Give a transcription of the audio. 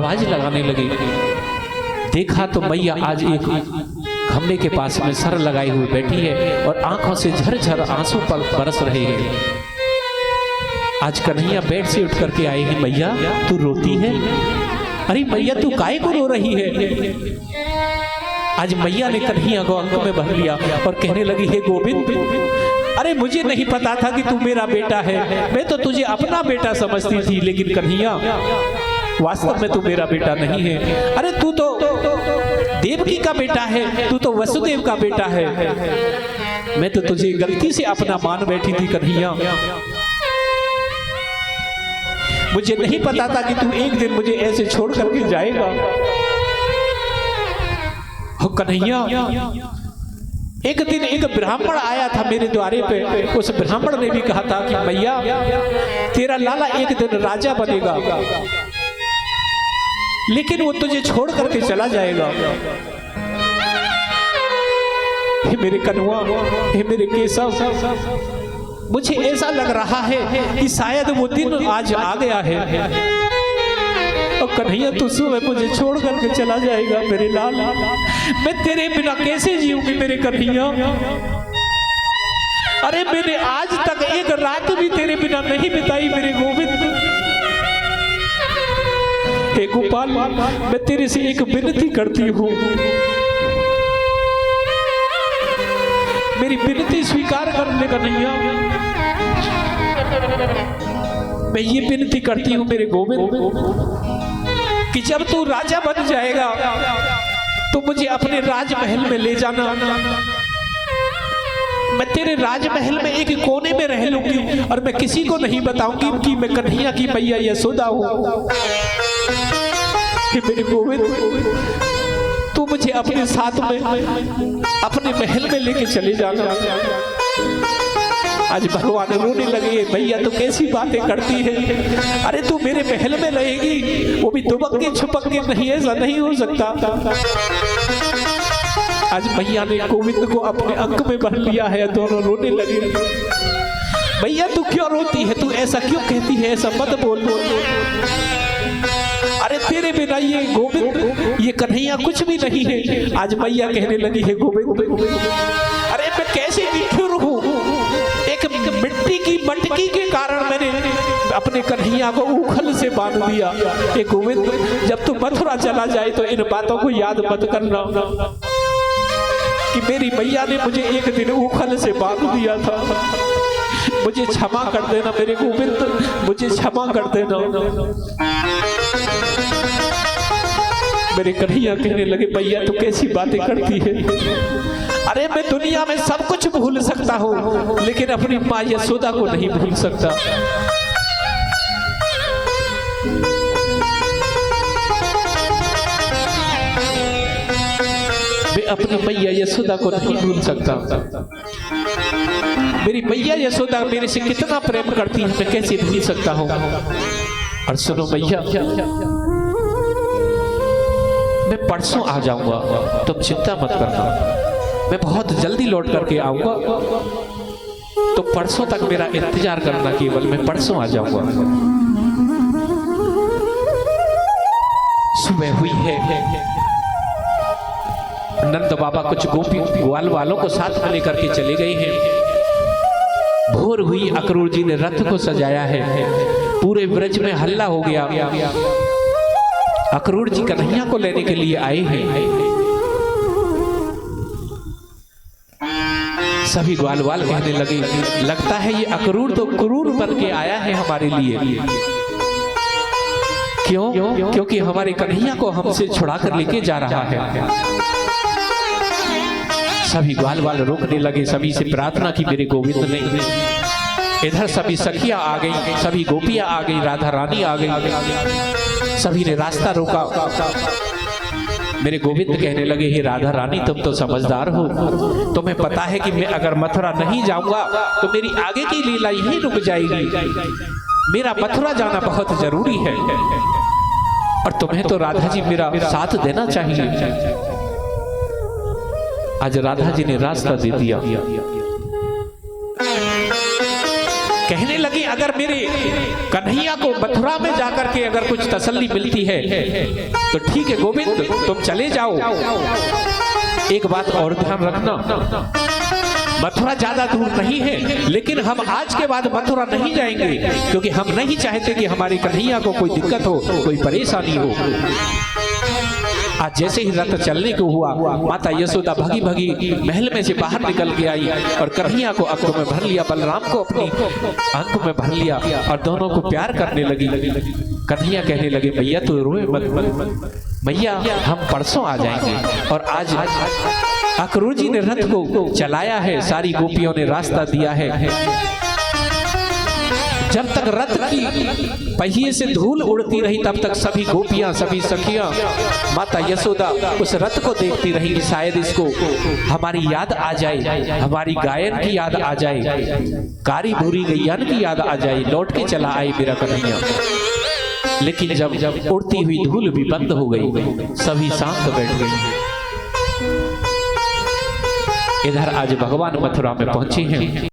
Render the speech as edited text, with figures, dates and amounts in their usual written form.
आवाज लगाने लगी। देखा तो मैया आज एक खम्भे के पास में सर लगाई हुई बैठी है और आंखों से झरझर आंसू बरस रहे हैं। आज कन्हैया बेड से उठ करके आई है। मैया तू रोती है? अरे मैया तू काहे को रो रही है? आज मैया ने कन्हैया को अंक में भर लिया और कहने लगी, हे गोविंद, अरे मुझे नहीं पता था कि तू मेरा बेटा है, मैं तो तुझे अपना बेटा समझती थी, लेकिन कन्हैया वास्तव में तू मेरा बेटा नहीं है। अरे तू तो देवकी का बेटा है, तू तो वसुदेव का बेटा है। मैं तो तुझे गलती से अपना मान बैठी थी कन्हैया। मुझे नहीं पता था कि तू एक दिन मुझे ऐसे छोड़ करके जाएगा। हो कन्हैया, एक दिन एक ब्राह्मण आया था मेरे द्वारे पे। उस ब्राह्मण ने भी कहा था कि मैया तेरा लाला एक दिन राजा बनेगा, लेकिन वो तुझे छोड़ करके चला जाएगा। हे मेरे कन्हैया, हे मेरे केशव, मुझे ऐसा लग रहा है कि शायद वो दिन आज आ गया है। और कन्हैया तू सुबह मुझे छोड़ करके चला जाएगा मेरे लाल। मैं तेरे बिना कैसे जीऊंगी मेरे कन्हैया? अरे मैंने आज तक एक रात भी तेरे बिना नहीं बिताई मेरे गोविंद। हे गोपाल, मैं तेरे से एक विनती करती हूँ, मेरी विनती स्वीकार कर ले कन्हैया। मैं ये विनती करती हूँ मेरे गोविंद कि जब तू राजा बन जाएगा तो मुझे अपने राजमहल में ले जाना। मैं तेरे राजमहल में एक कोने में रह लूंगी और मैं किसी को नहीं बताऊंगी कि मैं कन्हैया की मैया यशोदा हूँ। मेरे गोविंद, तू मुझे अपने साथ में अपने महल में लेके चले जाना। आज भगवान रोने लगे, भैया तू कैसी बातें करती है? अरे तू मेरे महल में रहेगी, वो भी दुबक के छुपक के नहीं, ऐसा नहीं हो सकता। आज भैया ने गोविंद को अपने अंक में भर लिया है। दोनों रोने लगे। भैया तू क्यों रोती है? तू ऐसा क्यों कहती है? ऐसा मत बोल। अरे तेरे बिना ये गोविंद, ये कन्हैया कुछ भी नहीं है। आज मैया कहने लगी है, गोविंद अरे मैं कैसे निठुर हूँ, एक मिट्टी की मटकी के कारण मैंने अपने कन्हैया को उखल से बांध दिया। ये गोविंद, जब तू मथुरा चला जाए तो इन बातों को याद मत करना कि मेरी मैया ने मुझे एक दिन उखल से बांध दिया था। मुझे क्षमा कर देना मेरे गोविंद, मुझे क्षमा कर देना। मेरे कन्हैया कहने लगे, भैया तू कैसी बातें करती है? अरे मैं दुनिया में सब कुछ भूल सकता हूँ, लेकिन अपनी माँ यशोदा को नहीं भूल सकता। मैं अपनी मैया यशोदा को नहीं भूल सकता। मेरी मैया यशोदा मेरे से कितना प्रेम करती है, मैं कैसे भूल सकता हूँ? और सुनो मैया, मैं परसों आ जाऊंगा, तुम चिंता मत करना। मैं बहुत जल्दी लौट करके आऊंगा, तो परसों तक मेरा इंतजार करना केवल। मैं परसों आ जाऊंगा। सुबह हुई है, नंद बाबा कुछ गोपी ग्वाल वालों को साथ में लेकर के चले गए हैं। भोर हुई, अक्रूर जी ने रथ को सजाया है। पूरे ब्रज में हल्ला हो गया। अक्रूर जी कन्हैया को लेने के लिए आए हैं। सभी ग्वाल वाल कहने लगे, लगता है ये अक्रूर तो क्रूर बन के आया है हमारे लिए। क्यों? क्योंकि हमारे कन्हैया को हमसे छुड़ा कर लेके जा रहा है। सभी ग्वाल वाल रोकने लगे। सभी से प्रार्थना की मेरे गोविंद ने। इधर सभी सखियां आ गई, सभी गोपियां आ गई, राधा रानी आ गई। सभी ने रास्ता रोका। मेरे गोविंद कहने लगे, हे राधा रानी तुम तो समझदार हो, तुम्हें पता है कि मैं अगर मथुरा नहीं जाऊंगा तो मेरी आगे की लीला यहीं रुक जाएगी। मेरा मथुरा जाना बहुत जरूरी है और तुम्हें तो राधा जी मेरा साथ देना चाहिए। आज राधा जी ने रास्ता दे दिया। कहने लगी, अगर मेरे कन्हैया को मथुरा में जाकर के अगर कुछ तसल्ली मिलती है तो ठीक है गोविंद, तुम चले जाओ। एक बात और ध्यान रखना, मथुरा ज्यादा दूर नहीं है, लेकिन हम आज के बाद मथुरा नहीं जाएंगे, क्योंकि हम नहीं चाहते कि हमारे कन्हैया को कोई दिक्कत हो, कोई परेशानी हो। आज जैसे ही रथ चलने को हुआ, माता यशोदा भगी भगी महल में से बाहर निकल के आई और कन्हैया को आंखों में भर लिया, बलराम को अपनी आंखों में भर लिया और दोनों को प्यार करने लगी। कन्हैया कहने लगे, मैया तो रोए मत, मैया हम परसों आ जाएंगे। और आज अक्रूर जी ने रथ को चलाया है, सारी गोपियों ने रास्ता दिया है। जब तक रथ की पहिए से धूल उड़ती रही तब तक सभी गोपियां, सभी सखियां, माता यशोदा उस रथ को देखती रही कि शायद इसको हमारी याद आ जाए, हमारी गायन की याद आ जाए, कारी भूरी गैयन की याद आ जाए, लौट के चला आए मेरा कन्हैया। लेकिन जब उड़ती हुई धूल भी बंद हो गई, सभी शांत बैठ गई। इधर आज भगवान मथुरा में पहुंचे हैं।